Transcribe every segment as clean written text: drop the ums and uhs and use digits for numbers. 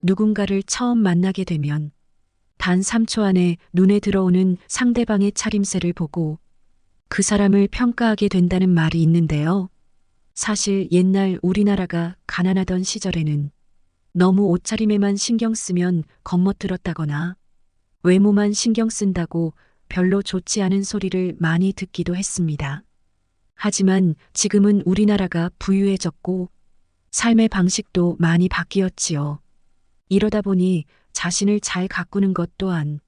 누군가를 처음 만나게 되면 단 3초 안에 눈에 들어오는 상대방의 차림새를 보고 그 사람을 평가하게 된다는 말이 있는데요. 사실 옛날 우리나라가 가난하던 시절에는 너무 옷차림에만 신경 쓰면 겉멋들었다거나 외모만 신경 쓴다고 별로 좋지 않은 소리를 많이 듣기도 했습니다. 하지만 지금은 우리나라가 부유해졌고 삶의 방식도 많이 바뀌었지요. 이러다 보니 자신을 잘 가꾸는 것 또한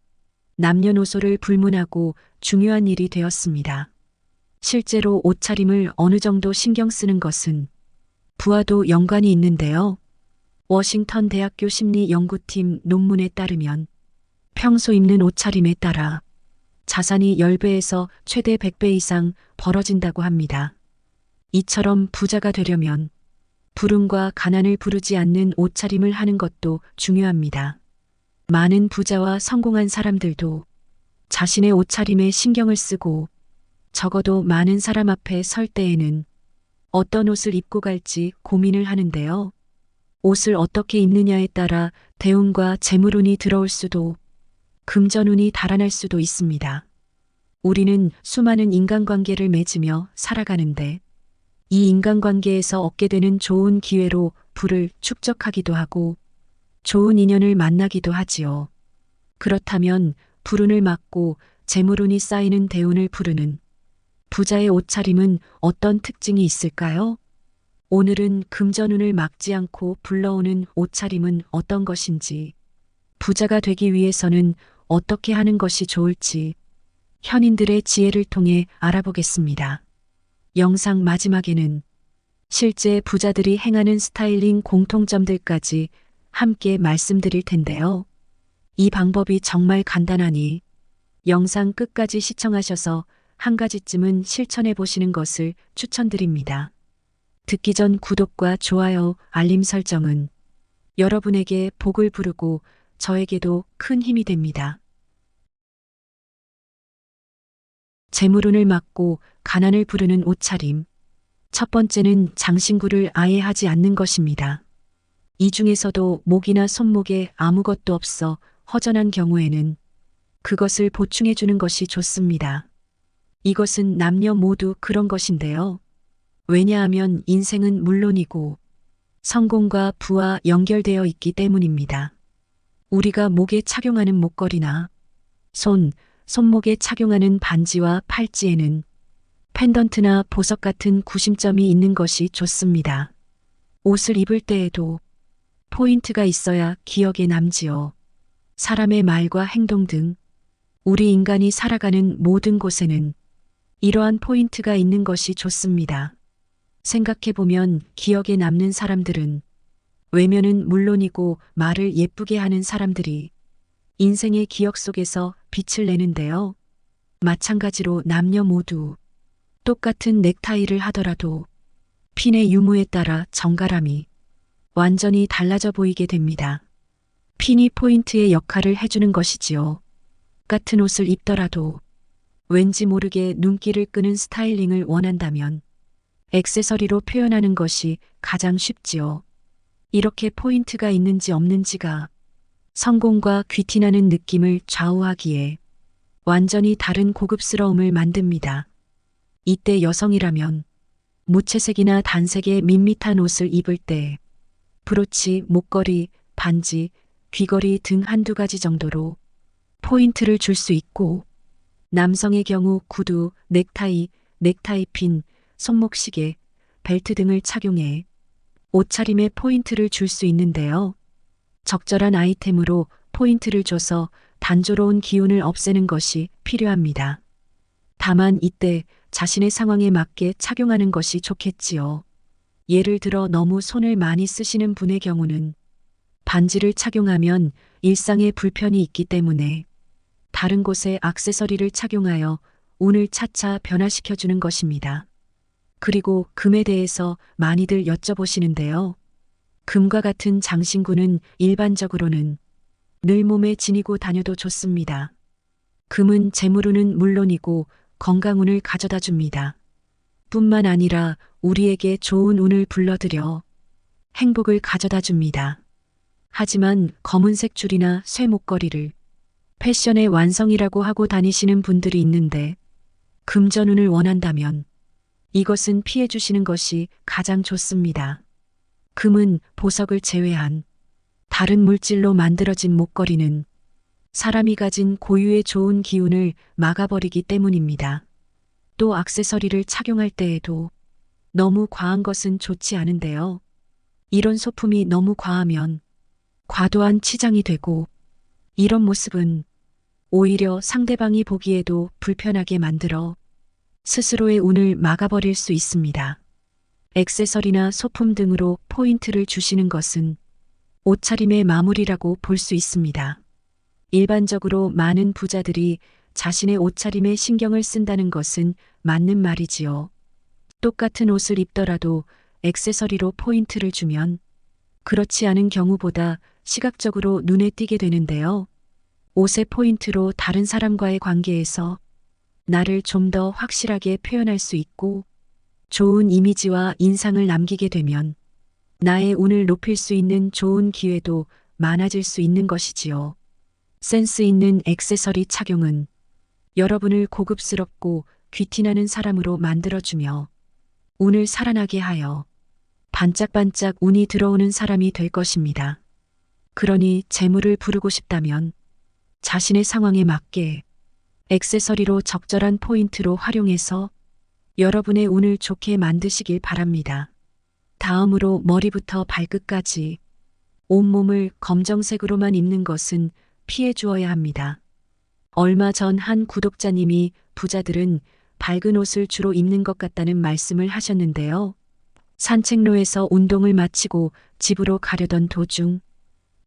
남녀노소를 불문하고 중요한 일이 되었습니다. 실제로 옷차림을 어느 정도 신경 쓰는 것은 부와도 연관이 있는데요. 워싱턴 대학교 심리연구팀 논문에 따르면 평소 입는 옷차림에 따라 자산이 10배에서 최대 100배 이상 벌어진다고 합니다. 이처럼 부자가 되려면 불운과 가난을 부르지 않는 옷차림을 하는 것도 중요합니다. 많은 부자와 성공한 사람들도 자신의 옷차림에 신경을 쓰고 적어도 많은 사람 앞에 설 때에는 어떤 옷을 입고 갈지 고민을 하는데요. 옷을 어떻게 입느냐에 따라 대운과 재물운이 들어올 수도 금전운이 달아날 수도 있습니다. 우리는 수많은 인간관계를 맺으며 살아가는데 이 인간관계에서 얻게 되는 좋은 기회로 부를 축적하기도 하고 좋은 인연을 만나기도 하지요. 그렇다면 불운을 막고 재물운이 쌓이는 대운을 부르는 부자의 옷차림은 어떤 특징이 있을까요? 오늘은 금전운을 막지 않고 불러오는 옷차림은 어떤 것인지, 부자가 되기 위해서는 어떻게 하는 것이 좋을지 현인들의 지혜를 통해 알아보겠습니다. 영상 마지막에는 실제 부자들이 행하는 스타일링 공통점들까지 함께 말씀드릴 텐데요. 이 방법이 정말 간단하니 영상 끝까지 시청하셔서 한 가지쯤은 실천해 보시는 것을 추천드립니다. 듣기 전 구독과 좋아요, 알림 설정은 여러분에게 복을 부르고 저에게도 큰 힘이 됩니다. 재물운을 막고 가난을 부르는 옷차림. 첫 번째는 장신구를 아예 하지 않는 것입니다. 이 중에서도 목이나 손목에 아무것도 없어 허전한 경우에는 그것을 보충해 주는 것이 좋습니다. 이것은 남녀 모두 그런 것인데요. 왜냐하면 인생은 물론이고 성공과 부와 연결되어 있기 때문입니다. 우리가 목에 착용하는 목걸이나 손목에 착용하는 반지와 팔찌에는 펜던트나 보석 같은 구심점이 있는 것이 좋습니다. 옷을 입을 때에도 포인트가 있어야 기억에 남지요. 사람의 말과 행동 등 우리 인간이 살아가는 모든 곳에는 이러한 포인트가 있는 것이 좋습니다. 생각해보면 기억에 남는 사람들은 외면은 물론이고 말을 예쁘게 하는 사람들이 인생의 기억 속에서 빛을 내는데요. 마찬가지로 남녀 모두 똑같은 넥타이를 하더라도 핀의 유무에 따라 정갈함이 완전히 달라져 보이게 됩니다. 핀이 포인트의 역할을 해주는 것이지요. 같은 옷을 입더라도 왠지 모르게 눈길을 끄는 스타일링을 원한다면 액세서리로 표현하는 것이 가장 쉽지요. 이렇게 포인트가 있는지 없는지가 성공과 귀티나는 느낌을 좌우하기에 완전히 다른 고급스러움을 만듭니다. 이때 여성이라면 무채색이나 단색의 밋밋한 옷을 입을 때 브로치, 목걸이, 반지, 귀걸이 등 한두 가지 정도로 포인트를 줄 수 있고, 남성의 경우 구두, 넥타이핀, 손목시계, 벨트 등을 착용해 옷차림에 포인트를 줄 수 있는데요. 적절한 아이템으로 포인트를 줘서 단조로운 기운을 없애는 것이 필요합니다. 다만 이때 자신의 상황에 맞게 착용하는 것이 좋겠지요. 예를 들어 너무 손을 많이 쓰시는 분의 경우는 반지를 착용하면 일상에 불편이 있기 때문에 다른 곳에 액세서리를 착용하여 운을 차차 변화시켜주는 것입니다. 그리고 금에 대해서 많이들 여쭤보시는데요. 금과 같은 장신구는 일반적으로는 늘 몸에 지니고 다녀도 좋습니다. 금은 재물운은 물론이고 건강운을 가져다 줍니다. 뿐만 아니라 우리에게 좋은 운을 불러들여 행복을 가져다 줍니다. 하지만 검은색 줄이나 쇠 목걸이를 패션의 완성이라고 하고 다니시는 분들이 있는데 금전운을 원한다면 이것은 피해 주시는 것이 가장 좋습니다. 금은 보석을 제외한 다른 물질로 만들어진 목걸이는 사람이 가진 고유의 좋은 기운을 막아버리기 때문입니다. 또 액세서리를 착용할 때에도 너무 과한 것은 좋지 않은데요. 이런 소품이 너무 과하면 과도한 치장이 되고 이런 모습은 오히려 상대방이 보기에도 불편하게 만들어 스스로의 운을 막아버릴 수 있습니다. 액세서리나 소품 등으로 포인트를 주시는 것은 옷차림의 마무리라고 볼 수 있습니다. 일반적으로 많은 부자들이 자신의 옷차림에 신경을 쓴다는 것은 맞는 말이지요. 똑같은 옷을 입더라도 액세서리로 포인트를 주면 그렇지 않은 경우보다 시각적으로 눈에 띄게 되는데요. 옷의 포인트로 다른 사람과의 관계에서 나를 좀 더 확실하게 표현할 수 있고 좋은 이미지와 인상을 남기게 되면 나의 운을 높일 수 있는 좋은 기회도 많아질 수 있는 것이지요. 센스 있는 액세서리 착용은 여러분을 고급스럽고 귀티나는 사람으로 만들어주며 운을 살아나게 하여 반짝반짝 운이 들어오는 사람이 될 것입니다. 그러니 재물을 부르고 싶다면 자신의 상황에 맞게 액세서리로 적절한 포인트로 활용해서 여러분의 운을 좋게 만드시길 바랍니다. 다음으로 머리부터 발끝까지 온몸을 검정색으로만 입는 것은 피해 주어야 합니다. 얼마 전 한 구독자님이 부자들은 밝은 옷을 주로 입는 것 같다는 말씀을 하셨는데요. 산책로에서 운동을 마치고 집으로 가려던 도중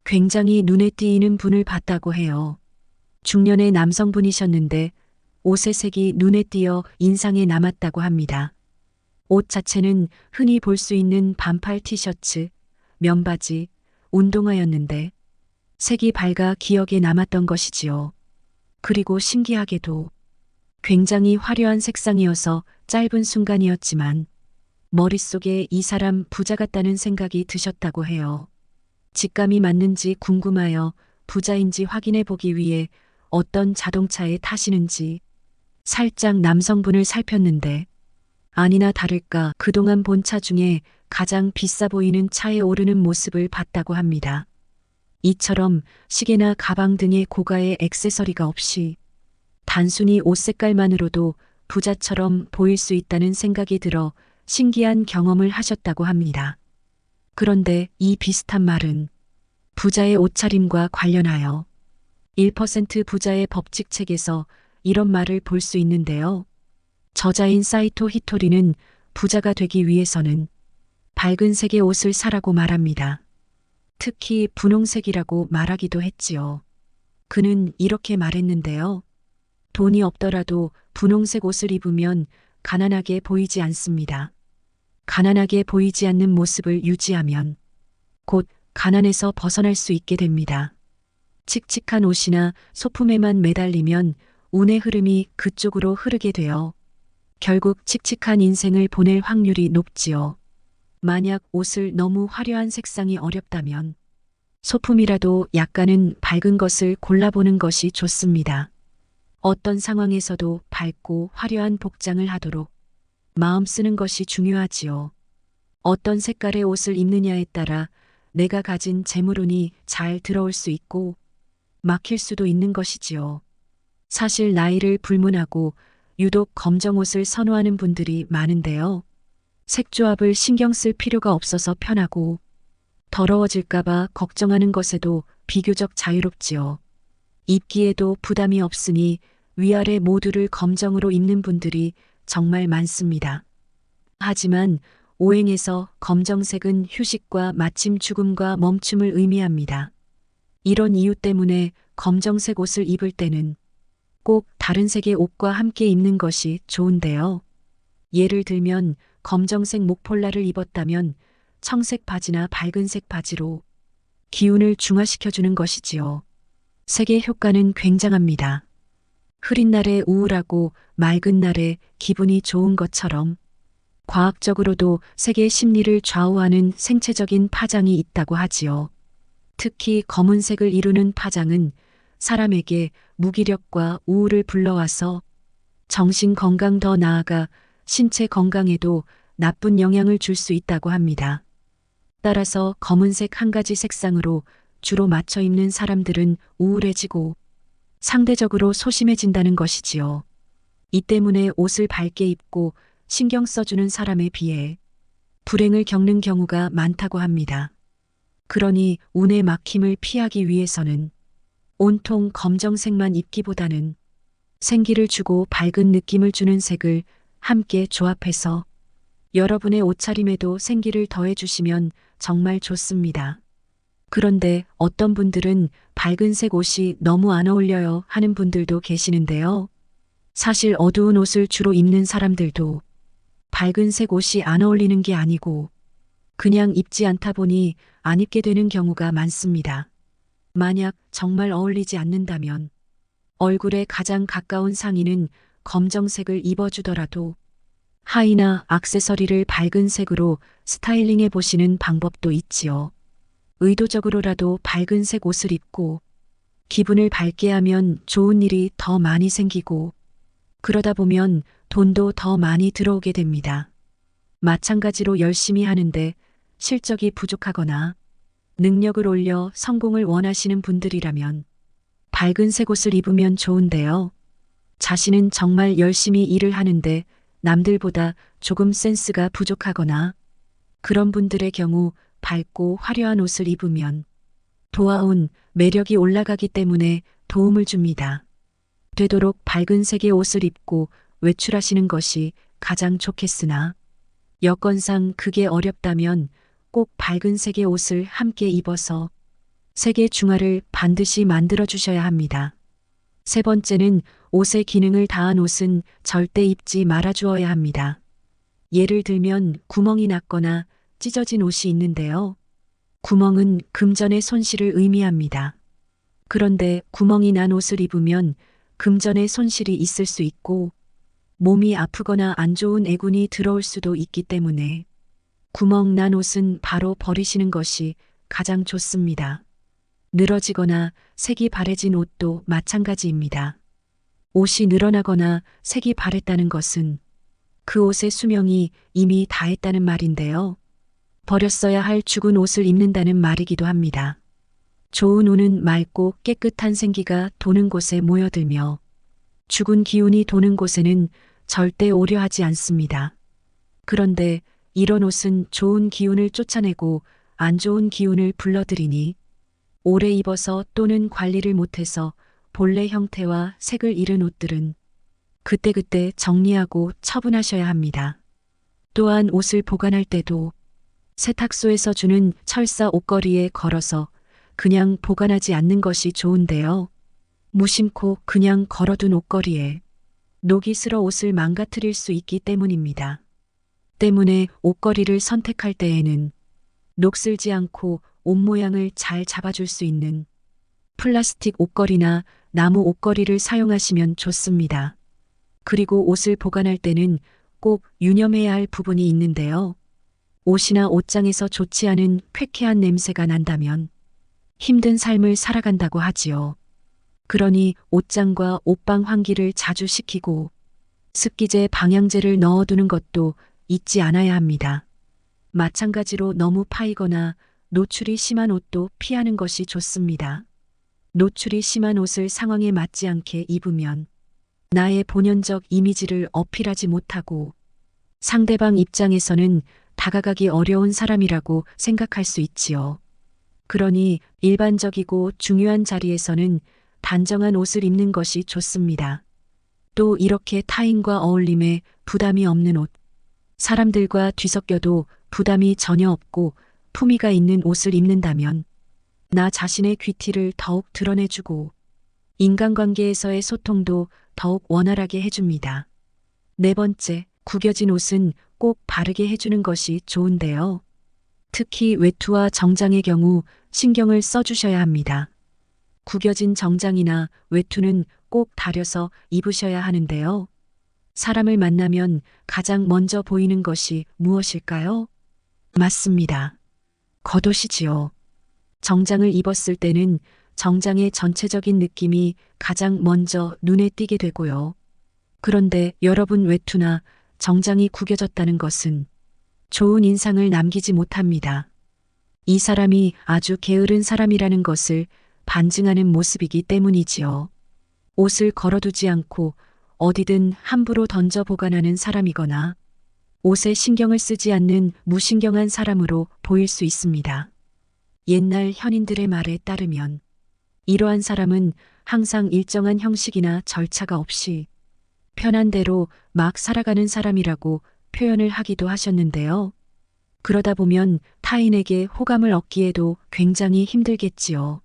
굉장히 눈에 띄는 분을 봤다고 해요. 중년의 남성분이셨는데 옷의 색이 눈에 띄어 인상에 남았다고 합니다. 옷 자체는 흔히 볼 수 있는 반팔 티셔츠, 면바지, 운동화였는데 색이 밝아 기억에 남았던 것이지요. 그리고 신기하게도 굉장히 화려한 색상이어서 짧은 순간이었지만 머릿속에 이 사람 부자 같다는 생각이 드셨다고 해요. 직감이 맞는지 궁금하여 부자인지 확인해 보기 위해 어떤 자동차에 타시는지 살짝 남성분을 살폈는데 아니나 다를까 그동안 본 차 중에 가장 비싸 보이는 차에 오르는 모습을 봤다고 합니다. 이처럼 시계나 가방 등의 고가의 액세서리가 없이 단순히 옷 색깔만으로도 부자처럼 보일 수 있다는 생각이 들어 신기한 경험을 하셨다고 합니다. 그런데 이 비슷한 말은 부자의 옷차림과 관련하여 1% 부자의 법칙 책에서 이런 말을 볼 수 있는데요. 저자인 사이토 히토리는 부자가 되기 위해서는 밝은 색의 옷을 사라고 말합니다. 특히 분홍색이라고 말하기도 했지요. 그는 이렇게 말했는데요. 돈이 없더라도 분홍색 옷을 입으면 가난하게 보이지 않습니다. 가난하게 보이지 않는 모습을 유지하면 곧 가난에서 벗어날 수 있게 됩니다. 칙칙한 옷이나 소품에만 매달리면 운의 흐름이 그쪽으로 흐르게 되어 결국 칙칙한 인생을 보낼 확률이 높지요. 만약 옷을 너무 화려한 색상이 어렵다면 소품이라도 약간은 밝은 것을 골라보는 것이 좋습니다. 어떤 상황에서도 밝고 화려한 복장을 하도록 마음 쓰는 것이 중요하지요. 어떤 색깔의 옷을 입느냐에 따라 내가 가진 재물운이 잘 들어올 수 있고 막힐 수도 있는 것이지요. 사실 나이를 불문하고 유독 검정 옷을 선호하는 분들이 많은데요. 색조합을 신경 쓸 필요가 없어서 편하고 더러워질까봐 걱정하는 것에도 비교적 자유롭지요. 입기에도 부담이 없으니 위아래 모두를 검정으로 입는 분들이 정말 많습니다. 하지만 오행에서 검정색은 휴식과 마침 죽음과 멈춤을 의미합니다. 이런 이유 때문에 검정색 옷을 입을 때는 꼭 다른 색의 옷과 함께 입는 것이 좋은데요. 예를 들면 검정색 목폴라를 입었다면 청색 바지나 밝은색 바지로 기운을 중화시켜주는 것이지요. 색의 효과는 굉장합니다. 흐린 날에 우울하고 맑은 날에 기분이 좋은 것처럼 과학적으로도 색의 심리를 좌우하는 생체적인 파장이 있다고 하지요. 특히 검은색을 이루는 파장은 사람에게 무기력과 우울을 불러와서 정신 건강 더 나아가 신체 건강에도 나쁜 영향을 줄 수 있다고 합니다. 따라서 검은색 한 가지 색상으로 주로 맞춰 입는 사람들은 우울해지고 상대적으로 소심해진다는 것이지요. 이 때문에 옷을 밝게 입고 신경 써주는 사람에 비해 불행을 겪는 경우가 많다고 합니다. 그러니 운의 막힘을 피하기 위해서는 온통 검정색만 입기보다는 생기를 주고 밝은 느낌을 주는 색을 함께 조합해서 여러분의 옷차림에도 생기를 더해주시면 정말 좋습니다. 그런데 어떤 분들은 밝은색 옷이 너무 안 어울려요 하는 분들도 계시는데요. 사실 어두운 옷을 주로 입는 사람들도 밝은색 옷이 안 어울리는 게 아니고 그냥 입지 않다 보니 안 입게 되는 경우가 많습니다. 만약 정말 어울리지 않는다면 얼굴에 가장 가까운 상의는 검정색을 입어주더라도 하의나 액세서리를 밝은 색으로 스타일링해 보시는 방법도 있지요. 의도적으로라도 밝은색 옷을 입고 기분을 밝게 하면 좋은 일이 더 많이 생기고 그러다 보면 돈도 더 많이 들어오게 됩니다. 마찬가지로 열심히 하는데 실적이 부족하거나 능력을 올려 성공을 원하시는 분들이라면 밝은색 옷을 입으면 좋은데요. 자신은 정말 열심히 일을 하는데 남들보다 조금 센스가 부족하거나 그런 분들의 경우 밝고 화려한 옷을 입으면 도화운 매력이 올라가기 때문에 도움을 줍니다. 되도록 밝은 색의 옷을 입고 외출하시는 것이 가장 좋겠으나 여건상 그게 어렵다면 꼭 밝은 색의 옷을 함께 입어서 색의 중화를 반드시 만들어 주셔야 합니다. 세 번째는 옷의 기능을 다한 옷은 절대 입지 말아 주어야 합니다. 예를 들면 구멍이 났거나 찢어진 옷이 있는데요. 구멍은 금전의 손실을 의미합니다. 그런데 구멍이 난 옷을 입으면 금전의 손실이 있을 수 있고 몸이 아프거나 안 좋은 애군이 들어올 수도 있기 때문에 구멍 난 옷은 바로 버리시는 것이 가장 좋습니다. 늘어지거나 색이 바래진 옷도 마찬가지입니다. 옷이 늘어나거나 색이 바랬다는 것은 그 옷의 수명이 이미 다했다는 말인데요. 버렸어야 할 죽은 옷을 입는다는 말이기도 합니다. 좋은 운은 맑고 깨끗한 생기가 도는 곳에 모여들며 죽은 기운이 도는 곳에는 절대 오려 하지 않습니다. 그런데 이런 옷은 좋은 기운을 쫓아내고 안 좋은 기운을 불러들이니 오래 입어서 또는 관리를 못해서 본래 형태와 색을 잃은 옷들은 그때그때 정리하고 처분하셔야 합니다. 또한 옷을 보관할 때도 세탁소에서 주는 철사 옷걸이에 걸어서 그냥 보관하지 않는 것이 좋은데요. 무심코 그냥 걸어둔 옷걸이에 녹이 슬어 옷을 망가뜨릴 수 있기 때문입니다. 때문에 옷걸이를 선택할 때에는 녹슬지 않고 옷 모양을 잘 잡아줄 수 있는 플라스틱 옷걸이나 나무 옷걸이를 사용하시면 좋습니다. 그리고 옷을 보관할 때는 꼭 유념해야 할 부분이 있는데요. 옷이나 옷장에서 좋지 않은 쾌쾌한 냄새가 난다면 힘든 삶을 살아간다고 하지요. 그러니 옷장과 옷방 환기를 자주 시키고 습기제 방향제를 넣어두는 것도 잊지 않아야 합니다. 마찬가지로 너무 파이거나 노출이 심한 옷도 피하는 것이 좋습니다. 노출이 심한 옷을 상황에 맞지 않게 입으면 나의 본연적 이미지를 어필하지 못하고 상대방 입장에서는 다가가기 어려운 사람이라고 생각할 수 있지요. 그러니 일반적이고 중요한 자리에서는 단정한 옷을 입는 것이 좋습니다. 또 이렇게 타인과 어울림에 부담이 없는 옷, 사람들과 뒤섞여도 부담이 전혀 없고 품위가 있는 옷을 입는다면 나 자신의 귀티를 더욱 드러내주고 인간관계에서의 소통도 더욱 원활하게 해줍니다. 네 번째, 구겨진 옷은 꼭 바르게 해주는 것이 좋은데요. 특히 외투와 정장의 경우 신경을 써주셔야 합니다. 구겨진 정장이나 외투는 꼭 다려서 입으셔야 하는데요. 사람을 만나면 가장 먼저 보이는 것이 무엇일까요? 맞습니다. 겉옷이지요. 정장을 입었을 때는 정장의 전체적인 느낌이 가장 먼저 눈에 띄게 되고요. 그런데 여러분 외투나 정장이 구겨졌다는 것은 좋은 인상을 남기지 못합니다. 이 사람이 아주 게으른 사람이라는 것을 반증하는 모습이기 때문이지요. 옷을 걸어두지 않고 어디든 함부로 던져 보관하는 사람이거나 옷에 신경을 쓰지 않는 무신경한 사람으로 보일 수 있습니다. 옛날 현인들의 말에 따르면 이러한 사람은 항상 일정한 형식이나 절차가 없이 편한 대로 막 살아가는 사람이라고 표현을 하기도 하셨는데요. 그러다 보면 타인에게 호감을 얻기에도 굉장히 힘들겠지요.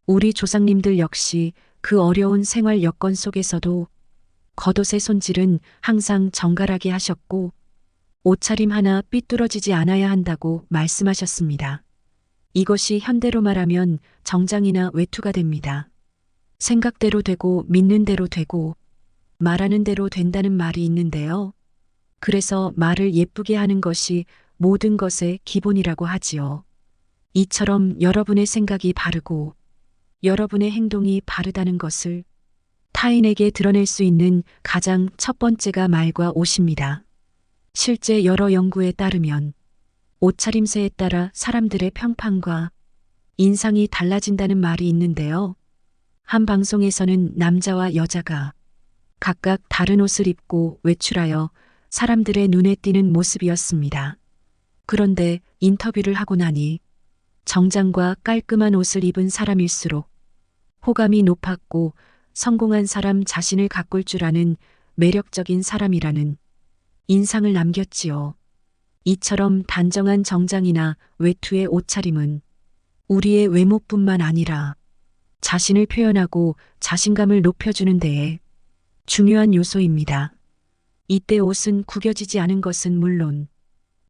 우리 조상님들 역시 그 어려운 생활 여건 속에서도 겉옷의 손질은 항상 정갈하게 하셨고 옷차림 하나 삐뚤어지지 않아야 한다고 말씀하셨습니다. 이것이 현대로 말하면 정장이나 외투가 됩니다. 생각대로 되고 믿는 대로 되고 말하는 대로 된다는 말이 있는데요. 그래서 말을 예쁘게 하는 것이 모든 것의 기본이라고 하지요. 이처럼 여러분의 생각이 바르고 여러분의 행동이 바르다는 것을 타인에게 드러낼 수 있는 가장 첫 번째가 말과 옷입니다. 실제 여러 연구에 따르면 옷차림새에 따라 사람들의 평판과 인상이 달라진다는 말이 있는데요. 한 방송에서는 남자와 여자가 각각 다른 옷을 입고 외출하여 사람들의 눈에 띄는 모습이었습니다. 그런데 인터뷰를 하고 나니 정장과 깔끔한 옷을 입은 사람일수록 호감이 높았고 성공한 사람 자신을 가꿀 줄 아는 매력적인 사람이라는 인상을 남겼지요. 이처럼 단정한 정장이나 외투의 옷차림은 우리의 외모뿐만 아니라 자신을 표현하고 자신감을 높여주는 데에 중요한 요소입니다. 이때 옷은 구겨지지 않은 것은 물론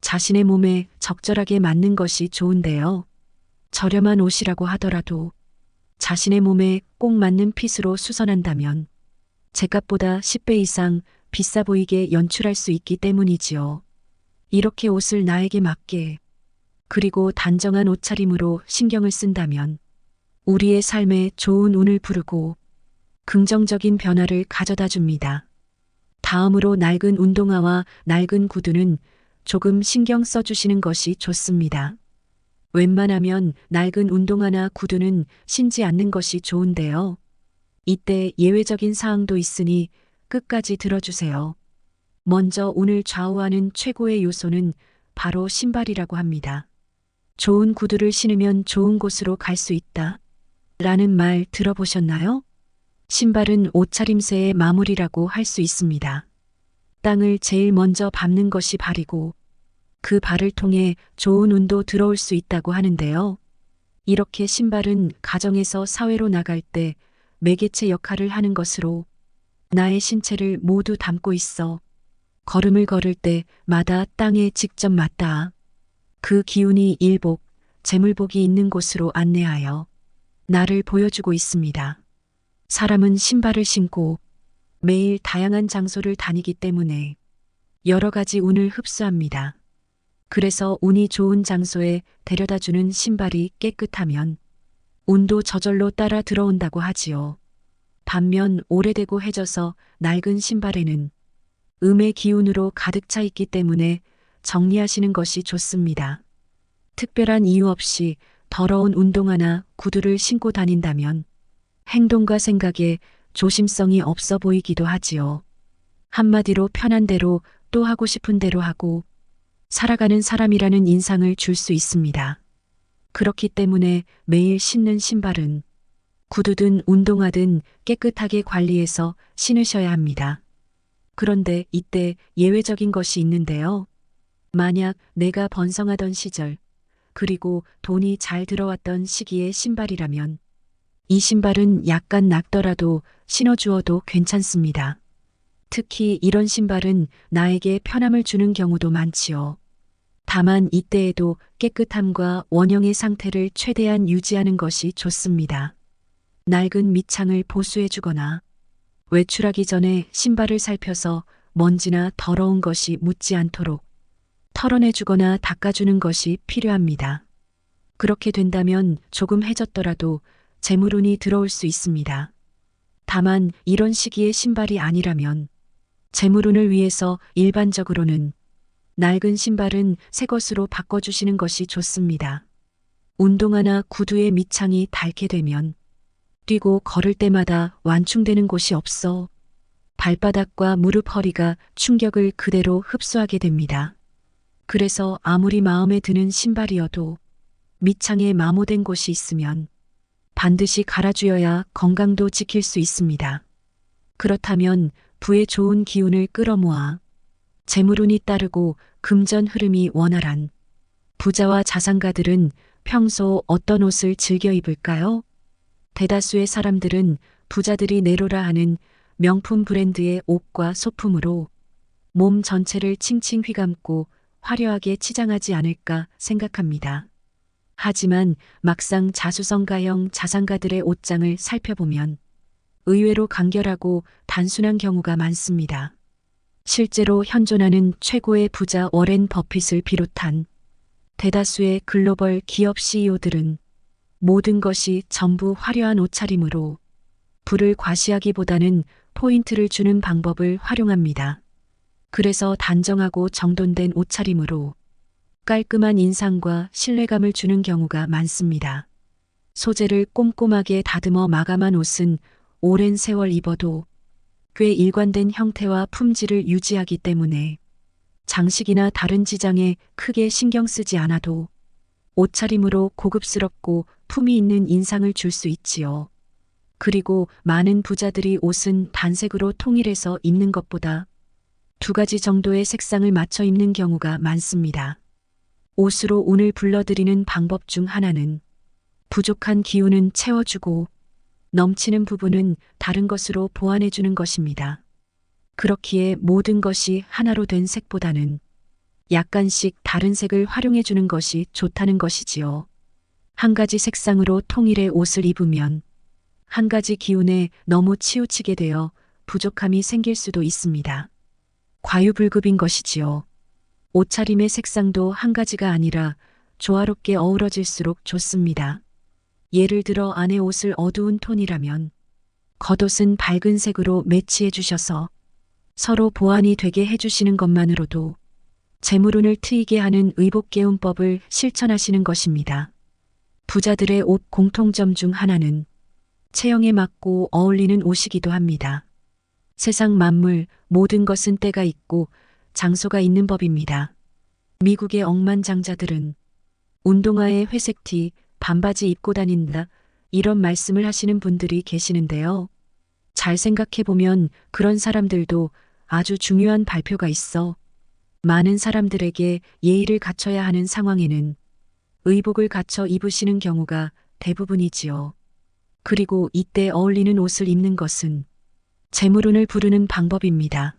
자신의 몸에 적절하게 맞는 것이 좋은데요. 저렴한 옷이라고 하더라도 자신의 몸에 꼭 맞는 핏으로 수선한다면 제값보다 10배 이상 비싸 보이게 연출할 수 있기 때문이지요. 이렇게 옷을 나에게 맞게 그리고 단정한 옷차림으로 신경을 쓴다면 우리의 삶에 좋은 운을 부르고 긍정적인 변화를 가져다 줍니다. 다음으로 낡은 운동화와 낡은 구두는 조금 신경 써주시는 것이 좋습니다. 웬만하면 낡은 운동화나 구두는 신지 않는 것이 좋은데요. 이때 예외적인 사항도 있으니 끝까지 들어주세요. 먼저 운을 좌우하는 최고의 요소는 바로 신발이라고 합니다. 좋은 구두를 신으면 좋은 곳으로 갈 수 있다. 라는 말 들어보셨나요? 신발은 옷차림새의 마무리라고 할 수 있습니다. 땅을 제일 먼저 밟는 것이 발이고 그 발을 통해 좋은 운도 들어올 수 있다고 하는데요. 이렇게 신발은 가정에서 사회로 나갈 때 매개체 역할을 하는 것으로 나의 신체를 모두 담고 있어 걸음을 걸을 때마다 땅에 직접 맞닿아 그 기운이 일복, 재물복이 있는 곳으로 안내하여 나를 보여주고 있습니다. 사람은 신발을 신고 매일 다양한 장소를 다니기 때문에 여러 가지 운을 흡수합니다. 그래서 운이 좋은 장소에 데려다주는 신발이 깨끗하면 운도 저절로 따라 들어온다고 하지요. 반면 오래되고 해져서 낡은 신발에는 음의 기운으로 가득 차 있기 때문에 정리하시는 것이 좋습니다. 특별한 이유 없이 더러운 운동화나 구두를 신고 다닌다면 행동과 생각에 조심성이 없어 보이기도 하지요. 한마디로 편한 대로 또 하고 싶은 대로 하고 살아가는 사람이라는 인상을 줄 수 있습니다. 그렇기 때문에 매일 신는 신발은 구두든 운동화든 깨끗하게 관리해서 신으셔야 합니다. 그런데 이때 예외적인 것이 있는데요. 만약 내가 번성하던 시절, 그리고 돈이 잘 들어왔던 시기의 신발이라면 이 신발은 약간 낡더라도 신어주어도 괜찮습니다. 특히 이런 신발은 나에게 편함을 주는 경우도 많지요. 다만 이때에도 깨끗함과 원형의 상태를 최대한 유지하는 것이 좋습니다. 낡은 밑창을 보수해주거나 외출하기 전에 신발을 살펴서 먼지나 더러운 것이 묻지 않도록 털어내주거나 닦아주는 것이 필요합니다. 그렇게 된다면 조금 해졌더라도 재물운이 들어올 수 있습니다. 다만 이런 시기의 신발이 아니라면 재물운을 위해서 일반적으로는 낡은 신발은 새 것으로 바꿔주시는 것이 좋습니다. 운동화나 구두의 밑창이 닳게 되면 뛰고 걸을 때마다 완충되는 곳이 없어 발바닥과 무릎 허리가 충격을 그대로 흡수하게 됩니다. 그래서 아무리 마음에 드는 신발이어도 밑창에 마모된 곳이 있으면 반드시 갈아주어야 건강도 지킬 수 있습니다. 그렇다면 부의 좋은 기운을 끌어모아 재물운이 따르고 금전 흐름이 원활한 부자와 자산가들은 평소 어떤 옷을 즐겨 입을까요? 대다수의 사람들은 부자들이 내로라 하는 명품 브랜드의 옷과 소품으로 몸 전체를 칭칭 휘감고 화려하게 치장하지 않을까 생각합니다. 하지만 막상 자수성가형 자산가들의 옷장을 살펴보면 의외로 간결하고 단순한 경우가 많습니다. 실제로 현존하는 최고의 부자 워렌 버핏을 비롯한 대다수의 글로벌 기업 CEO들은 모든 것이 전부 화려한 옷차림으로 부를 과시하기보다는 포인트를 주는 방법을 활용합니다. 그래서 단정하고 정돈된 옷차림으로 깔끔한 인상과 신뢰감을 주는 경우가 많습니다. 소재를 꼼꼼하게 다듬어 마감한 옷은 오랜 세월 입어도 꽤 일관된 형태와 품질을 유지하기 때문에 장식이나 다른 지장에 크게 신경 쓰지 않아도 옷차림으로 고급스럽고 품위 있는 인상을 줄 수 있지요. 그리고 많은 부자들이 옷은 단색으로 통일해서 입는 것보다 2가지 정도의 색상을 맞춰 입는 경우가 많습니다. 옷으로 운을 불러들이는 방법 중 하나는 부족한 기운은 채워주고 넘치는 부분은 다른 것으로 보완해주는 것입니다. 그렇기에 모든 것이 하나로 된 색보다는 약간씩 다른 색을 활용해주는 것이 좋다는 것이지요. 한 가지 색상으로 통일해 옷을 입으면 한 가지 기운에 너무 치우치게 되어 부족함이 생길 수도 있습니다. 과유불급인 것이지요. 옷차림의 색상도 한 가지가 아니라 조화롭게 어우러질수록 좋습니다. 예를 들어 안의 옷을 어두운 톤이라면 겉옷은 밝은 색으로 매치해 주셔서 서로 보완이 되게 해주시는 것만으로도 재물운을 트이게 하는 의복개운법을 실천하시는 것입니다. 부자들의 옷 공통점 중 하나는 체형에 맞고 어울리는 옷이기도 합니다. 세상 만물 모든 것은 때가 있고 장소가 있는 법입니다. 미국의 억만장자들은 운동화에 회색 티, 반바지 입고 다닌다 이런 말씀을 하시는 분들이 계시는데요. 잘 생각해보면 그런 사람들도 아주 중요한 발표가 있어 많은 사람들에게 예의를 갖춰야 하는 상황에는 의복을 갖춰 입으시는 경우가 대부분이지요. 그리고 이때 어울리는 옷을 입는 것은 재물운을 부르는 방법입니다.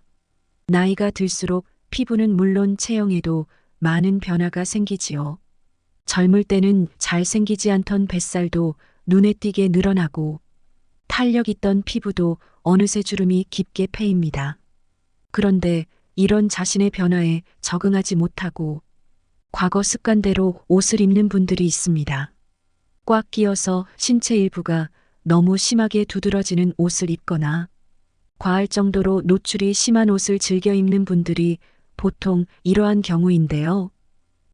나이가 들수록 피부는 물론 체형에도 많은 변화가 생기지요. 젊을 때는 잘생기지 않던 뱃살도 눈에 띄게 늘어나고 탄력 있던 피부도 어느새 주름이 깊게 패입니다. 그런데 이런 자신의 변화에 적응하지 못하고 과거 습관대로 옷을 입는 분들이 있습니다. 꽉 끼어서 신체 일부가 너무 심하게 두드러지는 옷을 입거나 과할 정도로 노출이 심한 옷을 즐겨 입는 분들이 보통 이러한 경우인데요.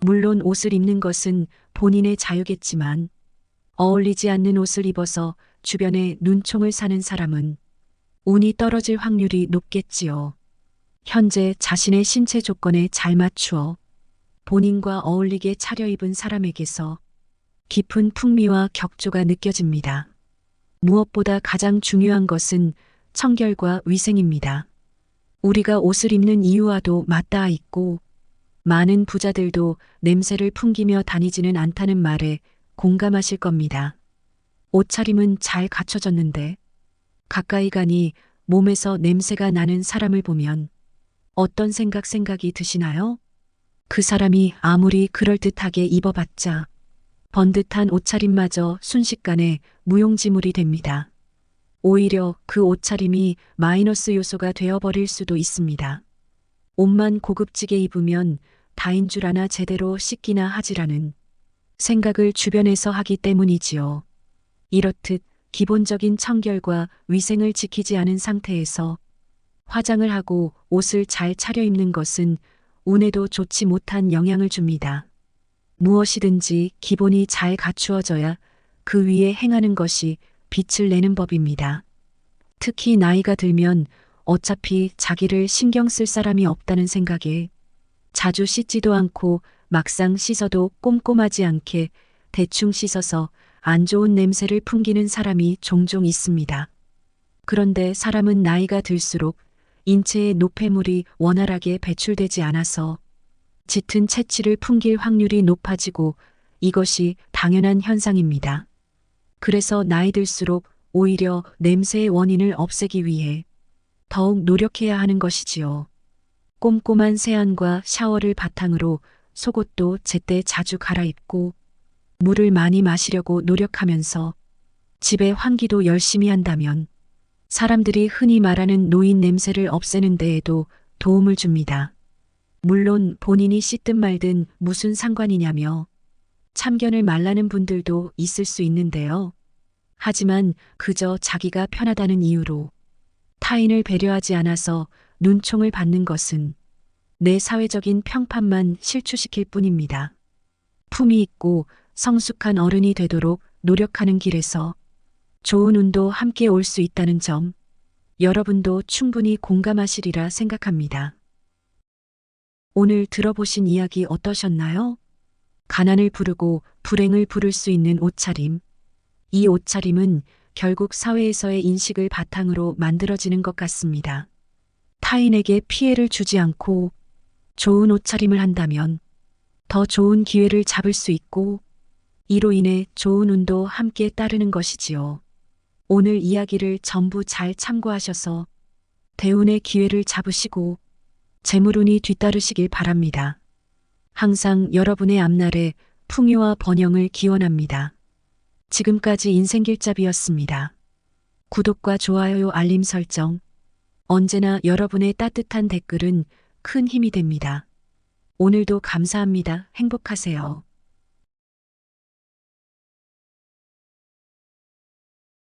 물론 옷을 입는 것은 본인의 자유겠지만 어울리지 않는 옷을 입어서 주변에 눈총을 사는 사람은 운이 떨어질 확률이 높겠지요. 현재 자신의 신체 조건에 잘 맞추어 본인과 어울리게 차려입은 사람에게서 깊은 풍미와 격조가 느껴집니다. 무엇보다 가장 중요한 것은 청결과 위생입니다. 우리가 옷을 입는 이유와도 맞닿아 있고 많은 부자들도 냄새를 풍기며 다니지는 않다는 말에 공감하실 겁니다. 옷차림은 잘 갖춰졌는데 가까이 가니 몸에서 냄새가 나는 사람을 보면 어떤 생각이 드시나요? 그 사람이 아무리 그럴듯하게 입어봤자 번듯한 옷차림마저 순식간에 무용지물이 됩니다. 오히려 그 옷차림이 마이너스 요소가 되어버릴 수도 있습니다. 옷만 고급지게 입으면 다인 줄 아나 제대로 씻기나 하지라는 생각을 주변에서 하기 때문이지요. 이렇듯 기본적인 청결과 위생을 지키지 않은 상태에서 화장을 하고 옷을 잘 차려입는 것은 운에도 좋지 못한 영향을 줍니다. 무엇이든지 기본이 잘 갖추어져야 그 위에 행하는 것이 빛을 내는 법입니다. 특히 나이가 들면 어차피 자기를 신경 쓸 사람이 없다는 생각에 자주 씻지도 않고 막상 씻어도 꼼꼼하지 않게 대충 씻어서 안 좋은 냄새를 풍기는 사람이 종종 있습니다. 그런데 사람은 나이가 들수록 인체의 노폐물이 원활하게 배출되지 않아서 짙은 체취를 풍길 확률이 높아지고 이것이 당연한 현상입니다. 그래서 나이 들수록 오히려 냄새의 원인을 없애기 위해 더욱 노력해야 하는 것이지요. 꼼꼼한 세안과 샤워를 바탕으로 속옷도 제때 자주 갈아입고 물을 많이 마시려고 노력하면서 집의 환기도 열심히 한다면 사람들이 흔히 말하는 노인 냄새를 없애는 데에도 도움을 줍니다. 물론 본인이 씻든 말든 무슨 상관이냐며 참견을 말라는 분들도 있을 수 있는데요. 하지만 그저 자기가 편하다는 이유로 타인을 배려하지 않아서 눈총을 받는 것은 내 사회적인 평판만 실추시킬 뿐입니다. 품위 있고 성숙한 어른이 되도록 노력하는 길에서 좋은 운도 함께 올 수 있다는 점, 여러분도 충분히 공감하시리라 생각합니다. 오늘 들어보신 이야기 어떠셨나요? 가난을 부르고 불행을 부를 수 있는 옷차림. 이 옷차림은 결국 사회에서의 인식을 바탕으로 만들어지는 것 같습니다. 타인에게 피해를 주지 않고 좋은 옷차림을 한다면 더 좋은 기회를 잡을 수 있고 이로 인해 좋은 운도 함께 따르는 것이지요. 오늘 이야기를 전부 잘 참고하셔서 대운의 기회를 잡으시고 재물운이 뒤따르시길 바랍니다. 항상 여러분의 앞날에 풍요와 번영을 기원합니다. 지금까지 인생길잡이였습니다. 구독과 좋아요, 알림 설정, 언제나 여러분의 따뜻한 댓글은 큰 힘이 됩니다. 오늘도 감사합니다. 행복하세요.